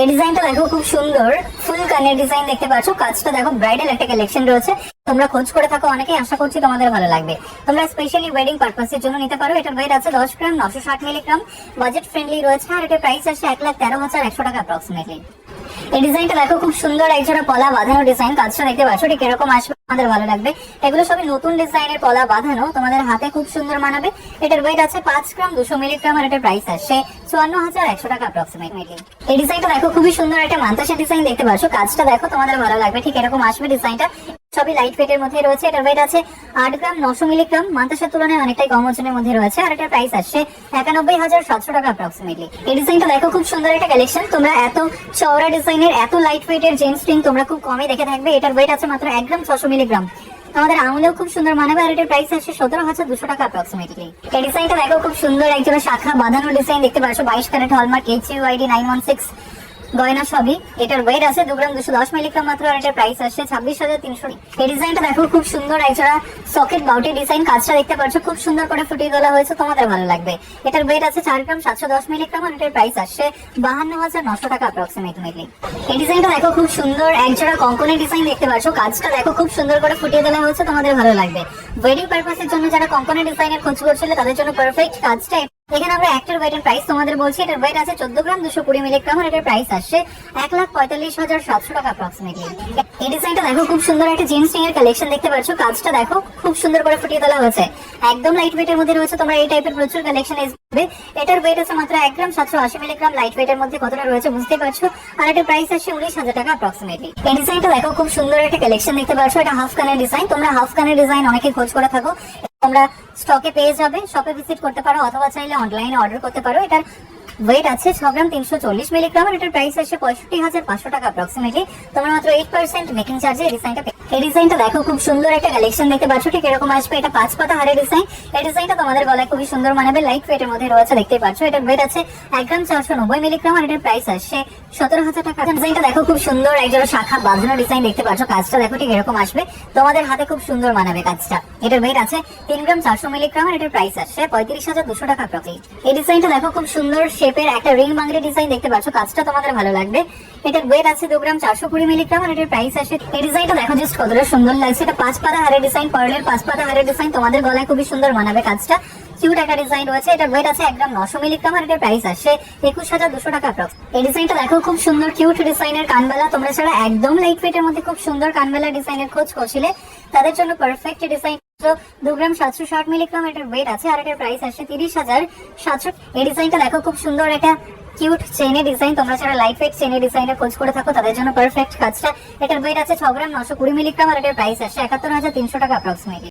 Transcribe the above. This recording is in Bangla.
এই ডিজাইনটা দেখো খুব সুন্দর, ফুল কানের ডিজাইন দেখতে পাচ্ছ। কাজটা দেখো ব্রাইডাল একটা কালেকশন রয়েছে, তোমরা খোঁজ করে থাকো অনেকেই, আশা করছি তোমাদের ভালো লাগবে। তোমরা স্পেশালি ওয়েডিং পারপাসের জন্য নিতে পারো। এটার ওয়েট আছে 10 গ্রাম, 960 মিলিগ্রাম, বাজেট ফ্রেন্ডলি রয়েছে, আর এটার প্রাইস আছে 1,13,100 টাকা অ্যাপ্রক্সিমেটলি। এই ডিজাইনটা দেখো খুব সুন্দর, একজোড়া পলা বাঁধানো ডিজাইন। কাজটা দেখতে পাচ্ছ ঠিক এরকম আসবে, তোমাদের ভালো লাগবে। এগুলো সবই নতুন ডিজাইনের পলা বাঁধানো, তোমাদের হাতে খুব সুন্দর মানাবে। এটার ওয়েট আছে 5 গ্রাম, 200 মিলিগ্রাম, আর এটার প্রাইস আসছে 54,100 টাকা অ্যাপ্রক্সিমেটলি। এই ডিজাইনটা দেখো খুবই সুন্দর একটা মান্তাসা ডিজাইন দেখতে পাচ্ছ। কাজটা দেখো তোমাদের ভালো লাগবে, ঠিক এরকম আসবে ডিজাইনটা। সবই লাইট ওয়েটের মধ্যে রয়েছে। এটার ওয়েট আছে 8 গ্রাম, 900 মিলিগ্রাম, মান্তাসার তুলনায় অনেকটাই কম ওজনের মধ্যে রয়েছে, আর এটার প্রাইস আসছে 91,700 টাকা অ্যাপ্রক্সিমেটলি। এই ডিজাইনটা দেখো খুব সুন্দর একটা কালেকশন। তোমরা এত চওড়া ডিজাইনের, এত লাইট ওয়েটের জেন্টস রিং তোমরা খুব কমই দেখে থাকবে। এটার ওয়েট আছে মাত্র 1 গ্রাম, 600 মিলিগ্রাম, আমাদের আঙুলেও খুব সুন্দর মানাবে, আর এটার প্রাইস আসছে 17,200 টাকা অ্যাপ্রক্সিমেটলি। এই ডিজাইনটা দেখো খুব সুন্দর, একজোড়া শাখা বাঁধানো ডিজাইন দেখতে পাচ্ছ। 22 ক্যারেট হলমার্ক, HUID 916 গয়না সবই। এটার ওয়েট আছে 2 গ্রাম, 210 মিলিগ্রাম মাত্র, আর এটার প্রাইস আসছে 26,300। এই ডিজাইনটা দেখো খুব সুন্দর, একজোড়া সকেট বাউটি ডিজাইন। কাজটা দেখতে পাচ্ছ খুব সুন্দর করে ফুটিয়ে তোলা হয়েছে, তোমাদের ভালো লাগবে। এটার ওয়েট আছে 4 গ্রাম, 710 মিলিগ্রাম, আর এটার প্রাইস আসছে 52,900 টাকা অ্যাপ্রক্সিমেটলি। এই ডিজাইনটা দেখো খুব সুন্দর, একজোড়া কঙ্কনের ডিজাইন দেখতে পাচ্ছ। কাজটা দেখো খুব সুন্দর করে ফুটিয়ে তোলা হয়েছে, তোমাদের ভালো লাগবে। ওয়েডিং পারপাসের জন্য যারা কঙ্কনের ডিজাইনের খোঁজ করছিল তাদের জন্য পারফেক্ট কাজটা। এখানে আমরা একটার ওয়েটের প্রাইস তোমাদের বলছি। এটার ওয়েট আছে 14 গ্রাম, 220 মিলিগ্রাম, আর এটার প্রাইস আসছে 1,45,700 টাকা অ্যাপ্রক্সিমেটলি। এই ডিজাইনটা দেখো খুব সুন্দর একটা জিন্স রিং এর কালেকশন দেখতে পাচ্ছ। কাজটা দেখো খুব সুন্দর করে ফুটিয়ে তোলা হয়েছে, একদম লাইট ওয়েটের মধ্যে রয়েছে। তোমরা এই টাইপের প্রচুর কালেকশন আসবে। এটার ওয়েট আছে মাত্র 1 গ্রাম, 780 মিলিগ্রাম, লাইট ওয়েটের মধ্যে কতটা রয়েছে বুঝতে পারছো, আর এটার প্রাইস আসছে 19,000 টাকা অ্যাপ্রক্সিমেটলি। এই ডিজাইনটা দেখো খুব সুন্দর একটা কালেকশন দেখতে পাচ্ছ। এটা হাফ কানের ডিজাইন। তোমরা হাফ কানের ডিজাইন অনেকে খোঁজ করে থাকো, তোমরা স্টকে পেয়ে যাবে, শপে ভিজিট করতে পারো, অথবা চাইলে অনলাইনে অর্ডার করতে পারো। এটার ওয়েট আছে 6 গ্রাম, 340 মিলিগ্রাম, আর এটার প্রাইস আসছে 65,500 টাকা অ্যাপ্রক্সিমেটলি। তোমরা মাত্র 8% মেকিং চার্জে এই ডিজাইনটা। এই ডিজাইনটা দেখো খুব সুন্দর একটা কালেকশন দেখতে পাচ্ছ, ঠিক এরকম আসবে। এটা 5 পাতা হারের ডিজাইন। এই ডিজাইনটা তোমাদের গলায় খুবই সুন্দর মানাবে, লাইট ওয়েটের মধ্যে রয়েছে দেখতেই পাচ্ছ। এটার ওয়েট আছে 1 গ্রাম, 490 মিলিগ্রাম, আর এটার প্রাইস আসছে 17,000 টাকা। ডিজাইনটা দেখো খুব সুন্দর, একজোড়া শাখা বাঁধানো ডিজাইন দেখতে পাচ্ছ। কাজটা দেখো ঠিক এরকম আসবে, তোমাদের হাতে খুব সুন্দর মানাবে কাজটা। এটার ওয়েট আছে 3 গ্রাম, 400 মিলিগ্রাম, আর এটার প্রাইস আসছে 35,200 টাকা প্রতি। এই ডিজাইনটা দেখো খুব সুন্দর শেপের একটা রিং বাংলা ডিজাইন দেখতে পাচ্ছ। কাজটা তোমাদের ভালো লাগবে। এটার ওয়েট আছে 2 গ্রাম, 420 মিলিগ্রাম, আর এটার প্রাইস আসে। এই ডিজাইনটা দেখো জাস্ট কতটা সুন্দর লাগছে। এটা 5 পাতা হারের ডিজাইন, পার্লের 5 পাতা হারের ডিজাইন, তোমাদের গলায় খুবই সুন্দর মানাবে কাজটা। কিউট একটা ডিজাইন রয়েছে। এটার ওয়েট আছে 1 গ্রাম, 900 মিলিগ্রাম, আর এটার প্রাইস আসে 21,200 টাকা অ্যাপ্রক্স। এই ডিজাইনটা দেখো খুব সুন্দর, কিউট ডিজাইনের কানবালা। তোমরা যারা একদম লাইট ওয়েটের মধ্যে খুব সুন্দর কানবালা ডিজাইনের খোঁজ করছিলে তাদের জন্য পারফেক্ট ডিজাইন। 2 গ্রাম, 760 মিলিগ্রাম এটার ওয়েট আছে, আর এটার প্রাইস আসে 30,700। এই ডিজাইনটা দেখো খুব সুন্দর একটা কিউট চেনের ডিজাইন। তোমরা যারা লাইট ওয়েট চেনের ডিজাইনের খোঁজ করে থাকো তাদের জন্য পারফেক্ট কাজটা। এটার ওয়েট আছে 6 গ্রাম, 920 মিলিগ্রাম, আর এটার প্রাইস আসে 71,300 টাকা অ্যাপ্রক্সিমেটলি।